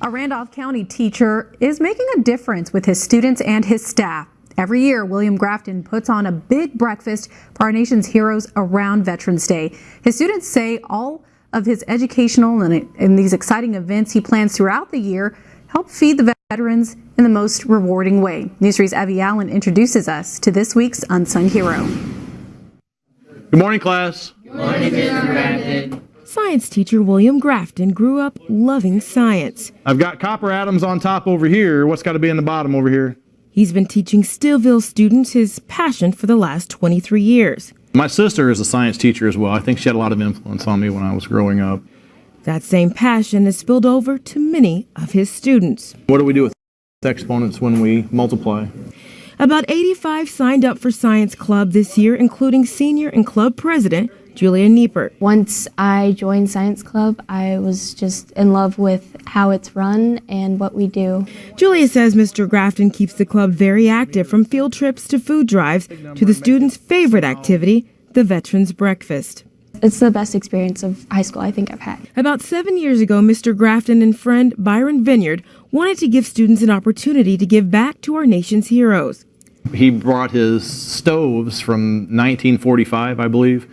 A Randolph County teacher is making a difference with his students and his staff. Every year, William Grafton puts on a big breakfast for our nation's heroes around Veterans Day. His students say all of his educational and these exciting events he plans throughout the year help feed the veterans in the most rewarding way. Newsread's Evie Allen introduces us to this week's Unsung Hero. Good morning, class. Good morning, Mr. Grafton. Science teacher William Grafton grew up loving science. I've got copper atoms on top over here. What's got to be in the bottom over here? He's been teaching Stillville students his passion for the last 23 years. My sister is a science teacher as well. I think she had a lot of influence on me when I was growing up. That same passion has spilled over to many of his students. What do we do with exponents when we multiply? About 85 signed up for Science Club this year, including senior and club president Julia Niepert. Once I joined Science Club, I was just in love with how it's run and what we do. Julia says Mr. Grafton keeps the club very active, from field trips to food drives to the students' favorite activity, the Veterans Breakfast. It's the best experience of high school I think I've had. About 7 years ago, Mr. Grafton and friend Byron Vineyard wanted to give students an opportunity to give back to our nation's heroes. He brought his stoves from 1945, I believe,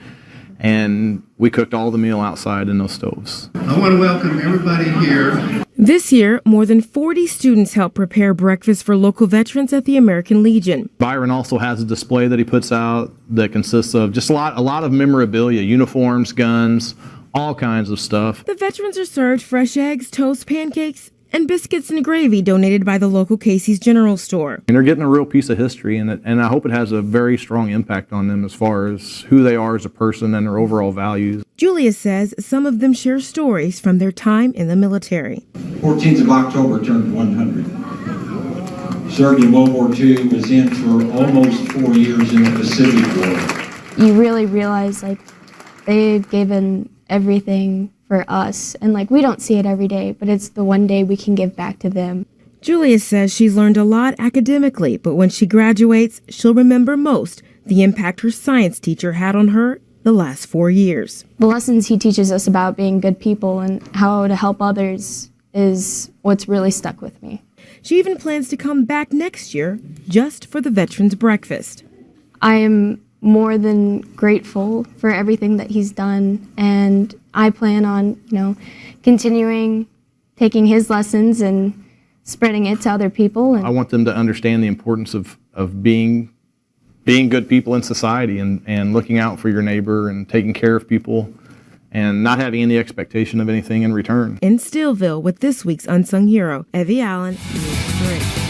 and we cooked all the meal outside in those stoves. I want to welcome everybody here. This year, more than 40 students helped prepare breakfast for local veterans at the American Legion. Byron also has a display that he puts out that consists of just a lot of memorabilia, uniforms, guns, all kinds of stuff. The veterans are served fresh eggs, toast, pancakes, and biscuits and gravy donated by the local Casey's General Store. And they're getting a real piece of history, and I hope it has a very strong impact on them as far as who they are as a person and their overall values. Julia says some of them share stories from their time in the military. 14th of October turned 100. Served in World War II, was in for almost 4 years in the Pacific War. You really realize they've given everything for us, and we don't see it every day, but it's the one day we can give back to them. Julia says she's learned a lot academically, but when she graduates, she'll remember most the impact her science teacher had on her the last 4 years. The lessons he teaches us about being good people and how to help others is what's really stuck with me. She even plans to come back next year just for the Veterans Breakfast. I am more than grateful for everything that he's done, and I plan on, continuing taking his lessons and spreading it to other people. I want them to understand the importance of being good people in society and looking out for your neighbor and taking care of people and not having any expectation of anything in return. In Stillville with this week's Unsung Hero, Evie Allen, News 3.